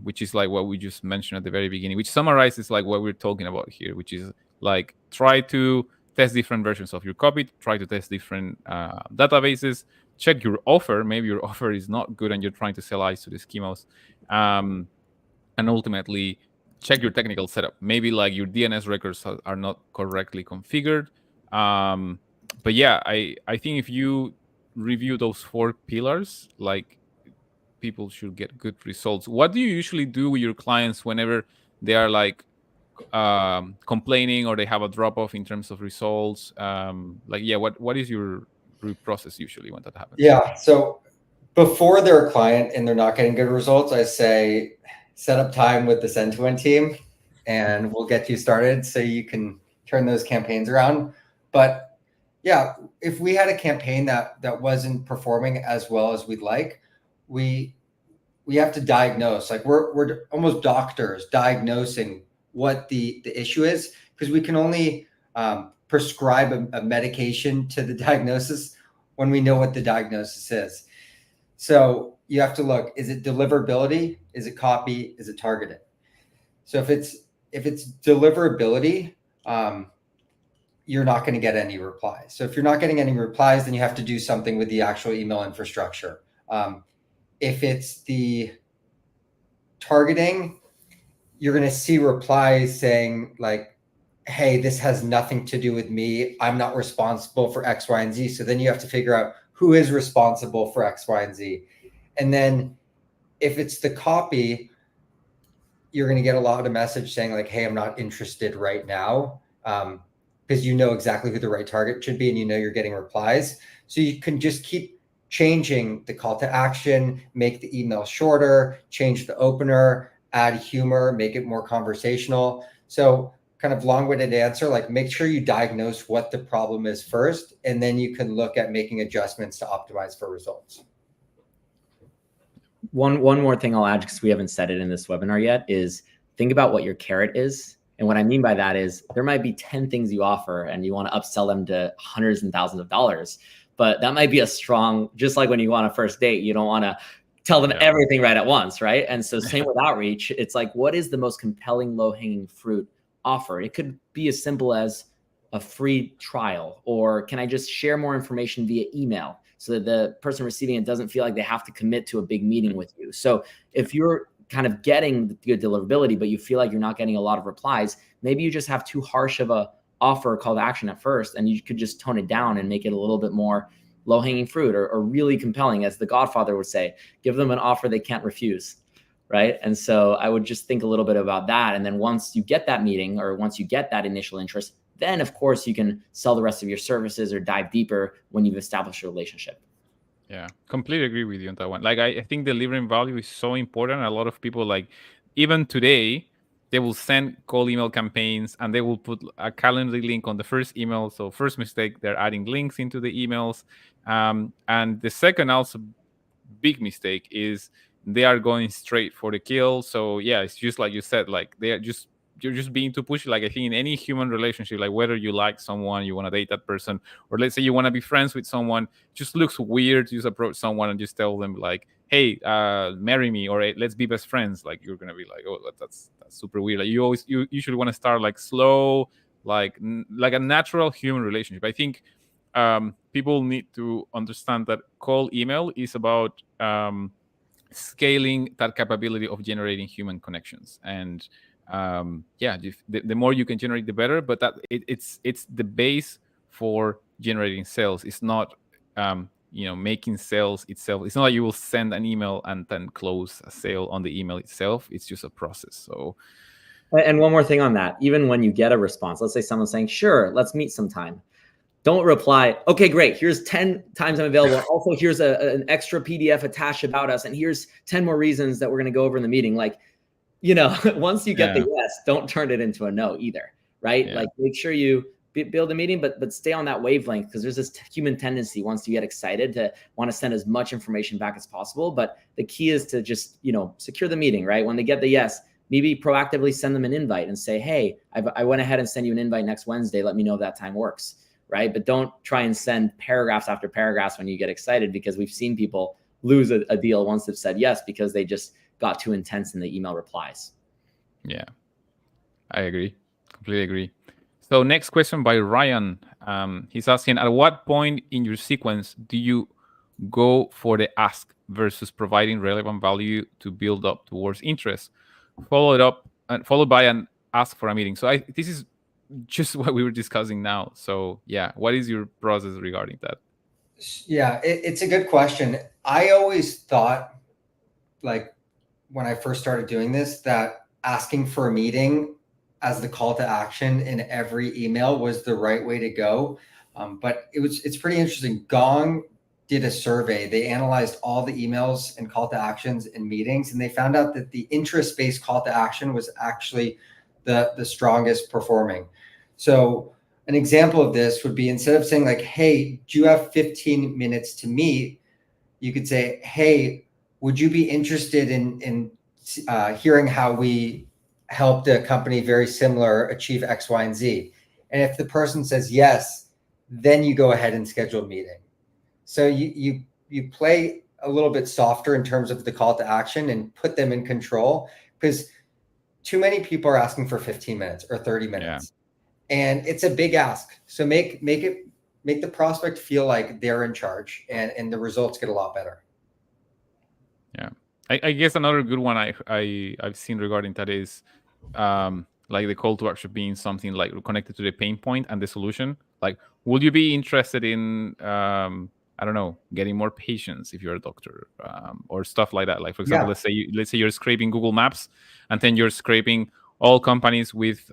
which is like what we just mentioned at the very beginning, which summarizes like what we're talking about here, which is like try to test different versions of your copy, try to test different databases, check your offer. Maybe your offer is not good and you're trying to sell eyes to the schemos. And ultimately check your technical setup. Maybe like your DNS records are not correctly configured. But yeah, I think if you review those 4 pillars, like people should get good results. What do you usually do with your clients whenever they are like complaining or they have a drop off in terms of results? What is your process usually when that happens? Yeah, so before they're a client and they're not getting good results, I say set up time with the Sendawin team and we'll get you started so you can turn those campaigns around. But Yeah, if we had a campaign that wasn't performing as well as we'd like, we have to diagnose. Like we're almost doctors diagnosing what the issue is, because we can only prescribe a medication to the diagnosis when we know what the diagnosis is. So you have to look: is it deliverability? Is it copy? Is it targeted? So if it's deliverability, you're not going to get any replies. So if you're not getting any replies, then you have to do something with the actual email infrastructure. If it's the targeting, you're going to see replies saying like, hey, this has nothing to do with me. I'm not responsible for X, Y, and Z. So then you have to figure out who is responsible for X, Y, and Z. And then if it's the copy, you're going to get a lot of message saying like, hey, I'm not interested right now. Because you know exactly who the right target should be, and you know you're getting replies. So you can just keep changing the call to action, make the email shorter, change the opener, add humor, make it more conversational. So kind of long-winded answer, like make sure you diagnose what the problem is first, and then you can look at making adjustments to optimize for results. One more thing I'll add, because we haven't said it in this webinar yet, is think about what your carrot is. And what I mean by that is there might be 10 things you offer and you want to upsell them to hundreds and thousands of dollars, but that might be a strong, just like when you go on a first date, you don't want to tell them everything right at once, right? And so same with outreach, it's like, what is the most compelling low-hanging fruit offer? It could be as simple as a free trial, or can I just share more information via email so that the person receiving it doesn't feel like they have to commit to a big meeting with you. So if you're kind of getting the good deliverability, but you feel like you're not getting a lot of replies, maybe you just have too harsh of a offer call to action at first, and you could just tone it down and make it a little bit more low-hanging fruit, or really compelling, as the Godfather would say, give them an offer they can't refuse, right? And so I would just think a little bit about that. And then once you get that meeting, or once you get that initial interest, then of course you can sell the rest of your services or dive deeper when you've established a relationship. Yeah, completely agree with you on that one. Like, I think delivering value is so important. A lot of people, like, even today, they will send cold email campaigns and they will put a Calendly link on the first email. So first mistake, they're adding links into the emails. And the second also big mistake is they are going straight for the kill. So yeah, it's just like you said, like you're just being too pushy. Like I think in any human relationship, like whether you like someone, you want to date that person, or let's say you want to be friends with someone, just looks weird to just approach someone and just tell them like, hey, marry me, or hey, let's be best friends. Like you're gonna be like, oh, that's super weird. Like you usually want to start like slow, like a natural human relationship. I think people need to understand that cold email is about scaling that capability of generating human connections. And the more you can generate, the better. But that it's the base for generating sales. It's not making sales itself. It's not like you will send an email and then close a sale on the email itself. It's just a process. So. And one more thing on that, even when you get a response, let's say someone's saying, sure, let's meet sometime. Don't reply, okay, great, here's 10 times I'm available. Also, here's an extra PDF attached about us. And here's 10 more reasons that we're going to go over in the meeting. Like, once you get the yes, don't turn it into a no either, right? Yeah. Like make sure you build a meeting, but stay on that wavelength, because there's this human tendency once you get excited to want to send as much information back as possible. But the key is to just, secure the meeting, right? When they get the yes, maybe proactively send them an invite and say, hey, I went ahead and send you an invite next Wednesday. Let me know if that time works, right? But don't try and send paragraphs after paragraphs when you get excited, because we've seen people lose a deal once they've said yes because they just got too intense in the email replies. Yeah, I agree. Completely agree. So next question by Ryan. He's asking, at what point in your sequence do you go for the ask versus providing relevant value to build up towards interest, followed by an ask for a meeting? So this is just what we were discussing now. So yeah, what is your process regarding that? Yeah, it's a good question. I always thought, like when I first started doing this, that asking for a meeting as the call to action in every email was the right way to go. But it's pretty interesting. Gong did a survey. They analyzed all the emails and call to actions in meetings, and they found out that the interest-based call to action was actually the strongest performing. So an example of this would be, instead of saying like, hey, do you have 15 minutes to meet? You could say, hey, would you be interested in hearing how we helped a company very similar achieve X, Y, and Z? And if the person says yes, then you go ahead and schedule a meeting. So you play a little bit softer in terms of the call to action and put them in control, because too many people are asking for 15 minutes or 30 minutes. And it's a big ask. So make the prospect feel like they're in charge, and the results get a lot better. Yeah. I guess another good one I've seen regarding that is like the call to action being something like connected to the pain point and the solution. Like, would you be interested in I don't know, getting more patients if you're a doctor, or stuff like that? Like, for example, let's say you're scraping Google Maps, and then you're scraping all companies with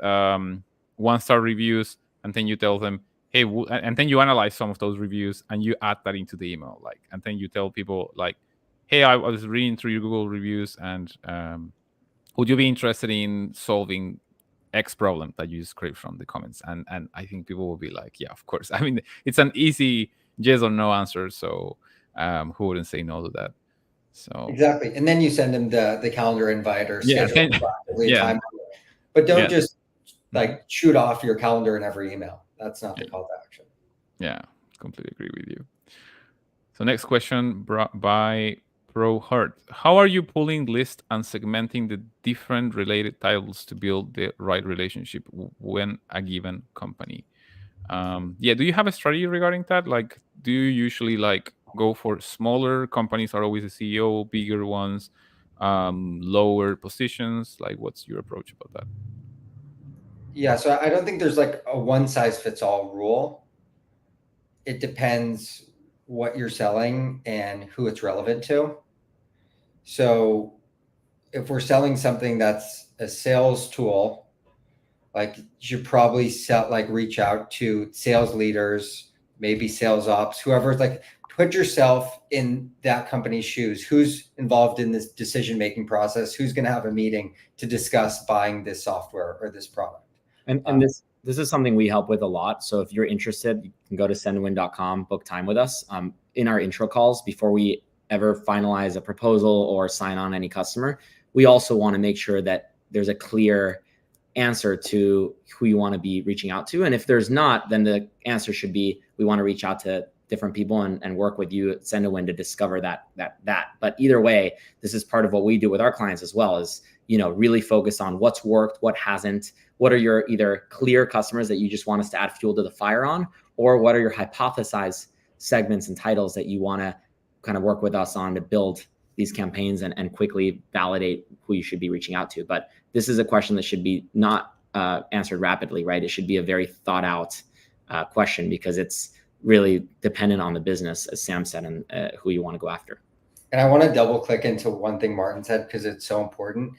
1-star reviews, and then you tell them, hey, and then you analyze some of those reviews and you add that into the email, like, and then you tell people like, hey, I was reading through your Google reviews, and would you be interested in solving X problem that you scraped from the comments? And I think people will be like, yeah, of course. I mean, it's an easy yes or no answer, so who wouldn't say no to that? So exactly. And then you send them the calendar invite or schedule time, but don't just like shoot off your calendar in every email. That's not the call to action. Yeah, completely agree with you. So next question by Pro Heart. How are you pulling lists and segmenting the different related titles to build the right relationship when a given company? Do you have a strategy regarding that? Like, do you usually like go for smaller companies are always a CEO, bigger ones, lower positions? Like, what's your approach about that? Yeah, so I don't think there's like a one size fits all rule. It depends what you're selling and who it's relevant to. So if we're selling something that's a sales tool, like, you should probably reach out to sales leaders, maybe sales ops, whoever's like, put yourself in that company's shoes. Who's involved in this decision-making process? Who's going to have a meeting to discuss buying this software or this product? And this is something we help with a lot. So if you're interested, you can go to sendandwin.com, book time with us. In our intro calls, before we ever finalize a proposal or sign on any customer, we also want to make sure that there's a clear answer to who you want to be reaching out to. And if there's not, then the answer should be, we want to reach out to different people and work with you at Send-A-Win to discover that. But either way, this is part of what we do with our clients as well, is, really focus on what's worked, what hasn't, what are your either clear customers that you just want us to add fuel to the fire on, or what are your hypothesized segments and titles that you want to kind of work with us on to build these campaigns and quickly validate who you should be reaching out to. But this is a question that should be not answered rapidly, right? It should be a very thought out question, because it's really dependent on the business, as Sam said, and who you want to go after. And I want to double click into one thing Martin said, because it's so important.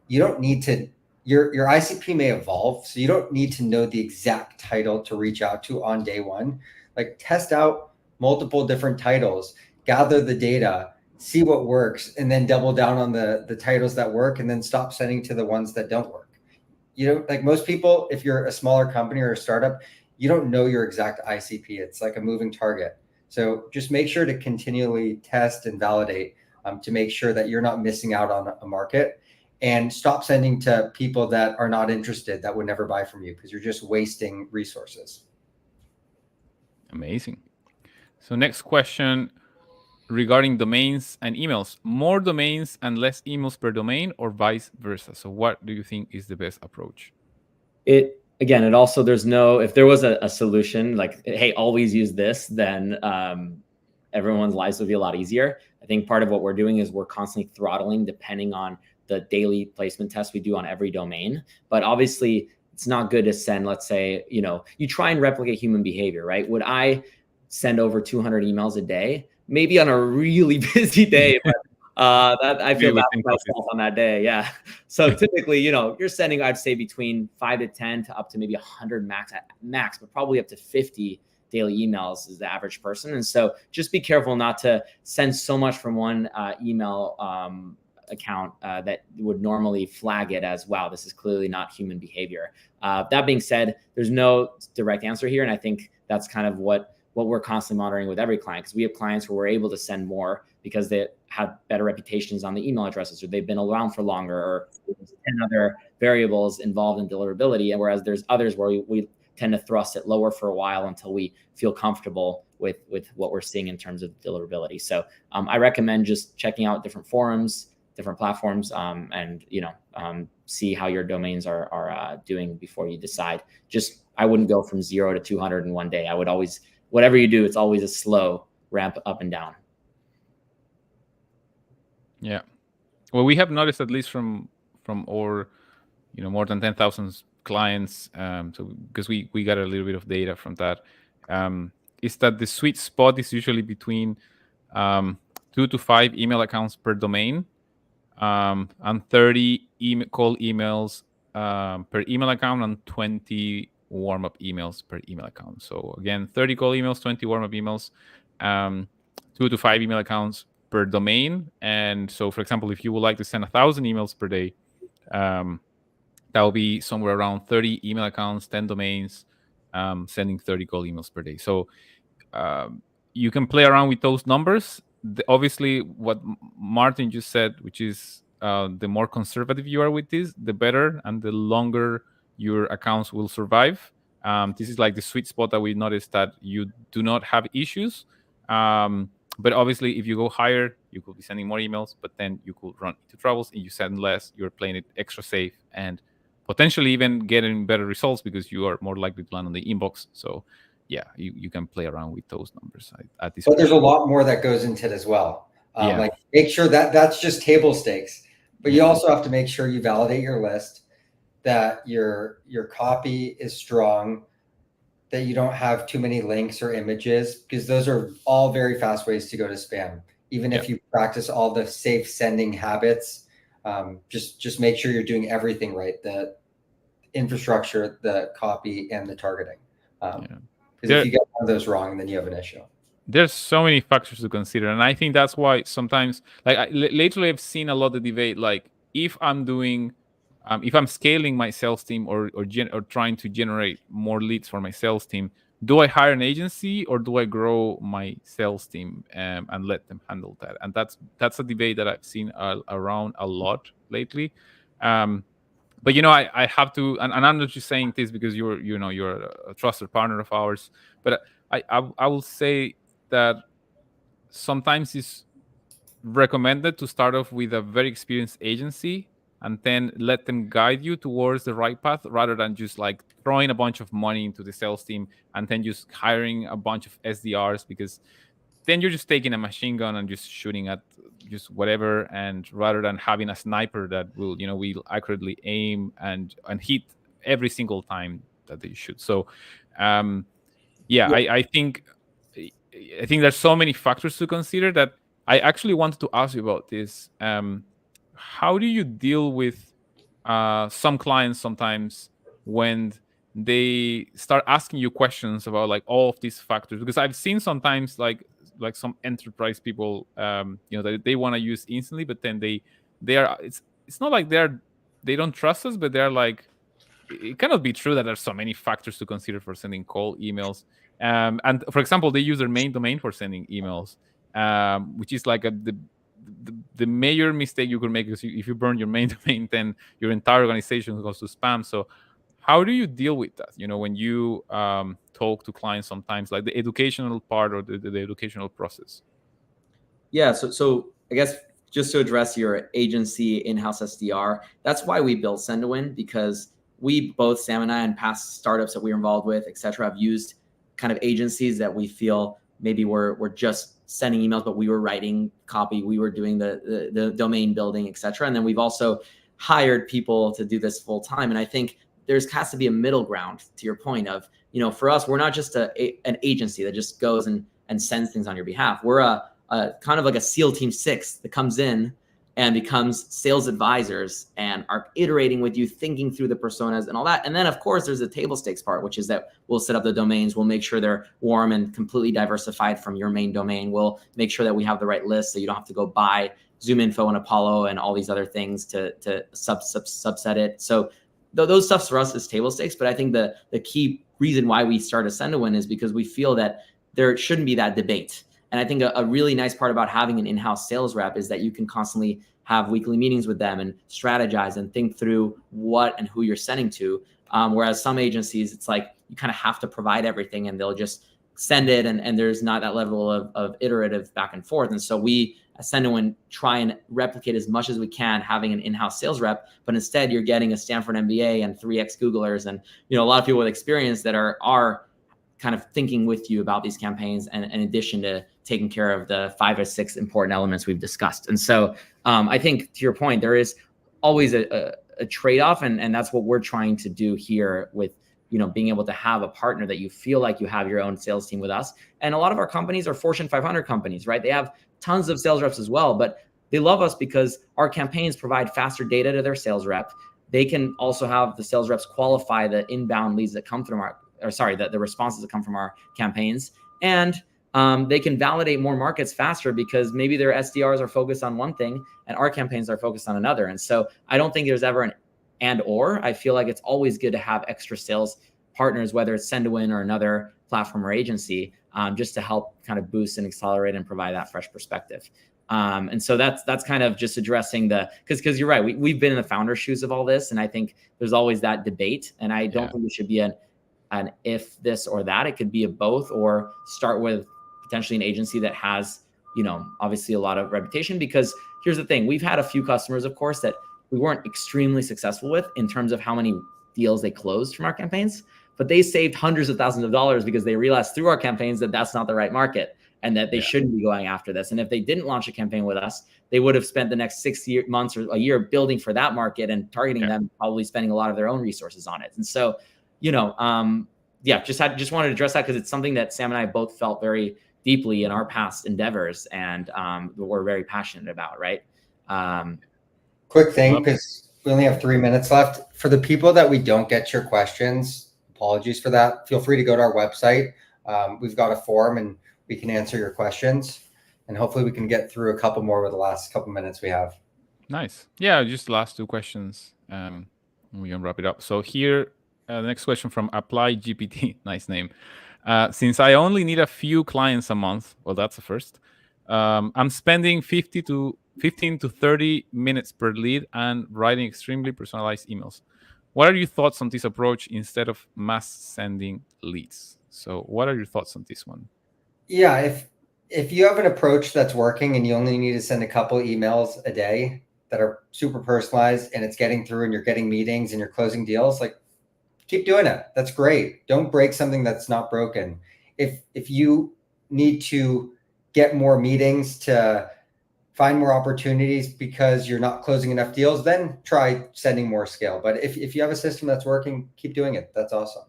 You don't need to, your ICP may evolve, so you don't need to know the exact title to reach out to on day one. Like, test out multiple different titles, gather the data, see what works, and then double down on the titles that work, and then stop sending to the ones that don't work. Like most people, if you're a smaller company or a startup, you don't know your exact ICP. It's like a moving target. So just make sure to continually test and validate to make sure that you're not missing out on a market, and stop sending to people that are not interested, that would never buy from you, because you're just wasting resources. Amazing. So next question regarding domains and emails. More domains and less emails per domain, or vice versa? So what do you think is the best approach? It also, there's no, if there was a solution like, hey, always use this, then everyone's lives would be a lot easier. I think part of what we're doing is we're constantly throttling depending on the daily placement tests we do on every domain. But obviously it's not good to send, let's say, you try and replicate human behavior, right? Would I send over 200 emails a day? Maybe on a really busy day, but that I feel bad for myself on that day. Yeah. So typically, you're sending, I'd say, between 5 to 10 to up to maybe 100 max, but probably up to 50 daily emails is the average person. And so just be careful not to send so much from one email account that would normally flag it as, wow, this is clearly not human behavior. That being said, there's no direct answer here. And I think that's kind of what we're constantly monitoring with every client, because we have clients where we're able to send more because they have better reputations on the email addresses, or they've been around for longer, or there's 10 other variables involved in deliverability. And whereas there's others where we tend to thrust it lower for a while until we feel comfortable with what we're seeing in terms of deliverability. So I recommend just checking out different forums, different platforms, and see how your domains are doing before you decide. I wouldn't go from 0 to 200 in one day. I would always, whatever you do, it's always a slow ramp up and down. Yeah. Well, we have noticed, at least from our, more than 10,000 clients, so because we got a little bit of data from that, is that the sweet spot is usually between 2 to 5 email accounts per domain, and 30 cold emails per email account, and 20 warm-up emails per email account. So again, 30 cold emails, 20 warm-up emails, 2 to 5 email accounts per domain. And so, for example, if you would like to send 1,000 emails per day, that will be somewhere around 30 email accounts, 10 domains, sending 30 cold emails per day. So you can play around with those numbers. Obviously, what Martin just said, which is the more conservative you are with this, the better, and the longer your accounts will survive. This is like the sweet spot that we noticed that you do not have issues. But obviously, if you go higher, you could be sending more emails, but then you could run into troubles. And you send less, you're playing it extra safe, and potentially even getting better results because you are more likely to land on the inbox. So yeah, you can play around with those numbers at this But point. there's a lot more that goes into it as well. Yeah. Like, make sure that that's just table stakes, but you also have to make sure you validate your list, that your copy is strong, that you don't have too many links or images, because those are all very fast ways to go to spam. Even if you practice all the safe sending habits, just make sure you're doing everything right, the infrastructure, the copy, and the targeting. Because if you get one of those wrong, then you have an issue. There's so many factors to consider, and I think that's why sometimes, like, lately I've seen a lot of debate, like, if I'm doing, if I'm scaling my sales team or trying to generate more leads for my sales team, do I hire an agency or do I grow my sales team and let them handle that? And that's a debate that I've seen around a lot lately. But I have to, and I'm not just saying this because you're a trusted partner of ours, but I will say that sometimes it's recommended to start off with a very experienced agency and then let them guide you towards the right path, rather than just like throwing a bunch of money into the sales team and then just hiring a bunch of SDRs, because then you're just taking a machine gun and just shooting at just whatever, and rather than having a sniper that will accurately aim and hit every single time that they shoot. So I think there's so many factors to consider that I actually wanted to ask you about this. How do you deal with some clients sometimes when they start asking you questions about like all of these factors? Because I've seen sometimes like some enterprise people, that they want to use instantly, but then they are, it's not like they don't trust us, but they're like, it cannot be true that there's so many factors to consider for sending cold emails. And for example, they use their main domain for sending emails, which is like the major mistake you could make, is if you burn your main domain, then your entire organization goes to spam. So how do you deal with that? When you talk to clients sometimes, like the educational part or the educational process. Yeah. So I guess just to address your agency in-house SDR, that's why we built Send-to-Win, because we both, Sam and I, and past startups that we were involved with, et cetera, have used kind of agencies that we feel maybe we're just sending emails, but we were writing copy, we were doing the domain building, et cetera. And then we've also hired people to do this full time. And I think has to be a middle ground, to your point of, for us, we're not just an agency that just goes and sends things on your behalf. We're a kind of like a SEAL Team 6 that comes in and becomes sales advisors and are iterating with you, thinking through the personas and all that. And then, of course, there's the table stakes part, which is that we'll set up the domains. We'll make sure they're warm and completely diversified from your main domain. We'll make sure that we have the right list so you don't have to go buy Zoom Info and Apollo and all these other things to subset it. So those stuff for us is table stakes. But I think the key reason why we start Ascend-to-Win is because we feel that there shouldn't be that debate. And I think a really nice part about having an in-house sales rep is that you can constantly have weekly meetings with them and strategize and think through what and who you're sending to. Whereas some agencies, it's like you kind of have to provide everything and they'll just send it, and there's not that level of iterative back and forth. And so we Ascend-to-Win try and replicate as much as we can having an in-house sales rep, but instead you're getting a Stanford MBA and 3x Googlers and a lot of people with experience that are kind of thinking with you about these campaigns, and in addition to taking care of the 5 or 6 important elements we've discussed. And so I think to your point, there is always a trade-off, and that's what we're trying to do here with being able to have a partner that you feel like you have your own sales team with us. And a lot of our companies are Fortune 500 companies, right? They have tons of sales reps as well, but they love us because our campaigns provide faster data to their sales rep. They can also have the sales reps qualify the inbound leads that come from the responses that come from our campaigns. And they can validate more markets faster because maybe their SDRs are focused on one thing and our campaigns are focused on another. And so I don't think there's ever an and/or. I feel like it's always good to have extra sales partners, whether it's Ascend-to-Win or another platform or agency, just to help kind of boost and accelerate and provide that fresh perspective. And so that's kind of just addressing because you're right. We've been in the founder shoes of all this. And I think there's always that debate. And I don't think it should be an if this or that. It could be a both, or start with potentially an agency that has, obviously a lot of reputation. Because here's the thing, we've had a few customers, of course, that we weren't extremely successful with in terms of how many deals they closed from our campaigns, but they saved hundreds of thousands of dollars because they realized through our campaigns that that's not the right market and that they shouldn't be going after this. And if they didn't launch a campaign with us, they would have spent the next 6 months or a year building for that market and targeting them, probably spending a lot of their own resources on it. And so, just wanted to address that because it's something that Sam and I both felt very deeply in our past endeavors, and we're very passionate about, right? Quick thing, because we only have 3 minutes left. For the people that we don't get your questions, apologies for that. Feel free to go to our website. We've got a form and we can answer your questions, and hopefully we can get through a couple more with the last couple minutes we have. Nice. Yeah, just the last 2 questions. We can wrap it up. So here, the next question from Apply GPT. Nice name. Since I only need a few clients a month, well, that's the first. I'm spending 15 to 30 minutes per lead and writing extremely personalized emails. What are your thoughts on this approach instead of mass sending leads? So what are your thoughts on this one? Yeah, if you have an approach that's working and you only need to send a couple emails a day that are super personalized and it's getting through and you're getting meetings and you're closing deals, like, keep doing it. That's great. Don't break something that's not broken. If you need to get more meetings to find more opportunities because you're not closing enough deals, then try sending more scale. But if you have a system that's working, keep doing it. That's awesome.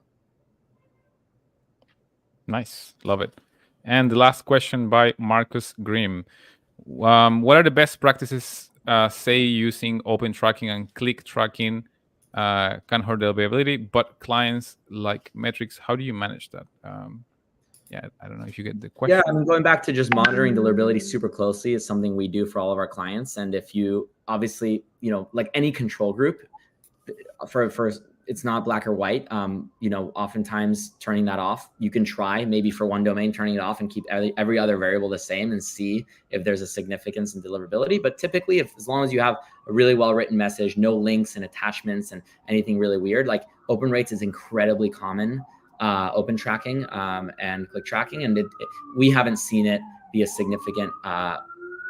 Nice. Love it. And the last question by Marcus Grimm. What are the best practices, say using open tracking and click tracking can hurt the availability, but clients like metrics, how do you manage that? I don't know if you get the question. Yeah, I'm going back to just monitoring deliverability super closely is something we do for all of our clients. And if you obviously, like any control group, for it's not black or white. Oftentimes turning that off, you can try maybe for one domain, turning it off and keep every other variable the same and see if there's a significance in deliverability. But typically, as long as you have a really well-written message, no links and attachments and anything really weird, like open rates is incredibly common, open tracking and click tracking. And we haven't seen it be a significant,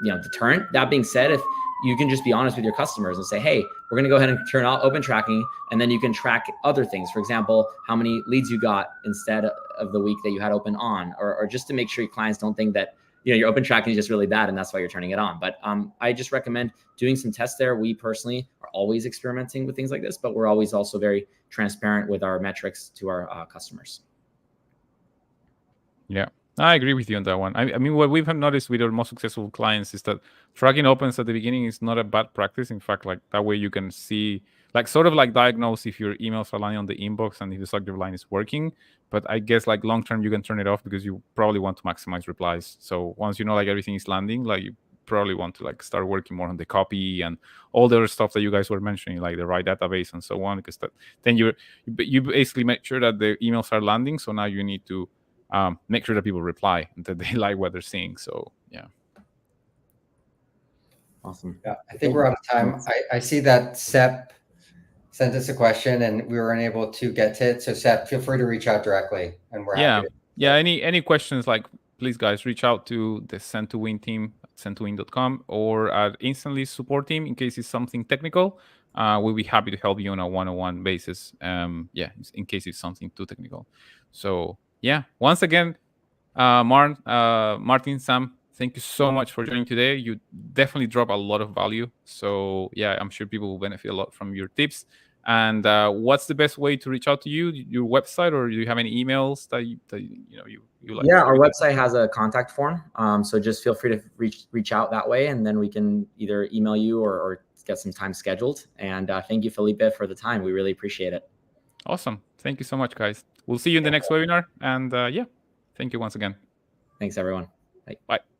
deterrent. That being said, if you can just be honest with your customers and say, hey, we're going to go ahead and turn off open tracking, and then you can track other things. For example, how many leads you got instead of the week that you had open on, or just to make sure your clients don't think that, your open tracking is just really bad and that's why you're turning it on. But I just recommend doing some tests there. We personally are always experimenting with things like this, but we're always also very transparent with our metrics to our customers. Yeah. I agree with you on that one. I mean, what we've noticed with our most successful clients is that tracking opens at the beginning is not a bad practice. In fact, like that way you can see, like sort of like diagnose if your emails are landing on the inbox and if the subject line is working. But I guess like long term, you can turn it off because you probably want to maximize replies. So once you know like everything is landing, like probably want to like start working more on the copy and all the other stuff that you guys were mentioning, like the right database and so on, because then you basically make sure that the emails are landing. So now you need to make sure that people reply and that they like what they're seeing. So yeah. Awesome. Yeah, I think we're out of time. I see that Sep sent us a question and we were unable to get to it. So Sep, feel free to reach out directly and we're happy to. Yeah, any questions, like, please guys reach out to the Send to Win team at sendtowin.com or at Instantly support team in case it's something technical. We'll be happy to help you on a one-on-one basis. In case it's something too technical. So yeah, once again, Martin, Sam, thank you so much for joining today. You definitely drop a lot of value. So yeah, I'm sure people will benefit a lot from your tips. And what's the best way to reach out to you? Your website, or do you have any emails that you like? Yeah, our website has a contact form. So just feel free to reach out that way, and then we can either email you or get some time scheduled. And thank you, Felipe, for the time. We really appreciate it. Awesome. Thank you so much, guys. We'll see you in the next webinar. And yeah, thank you once again. Thanks, everyone. Bye. Bye.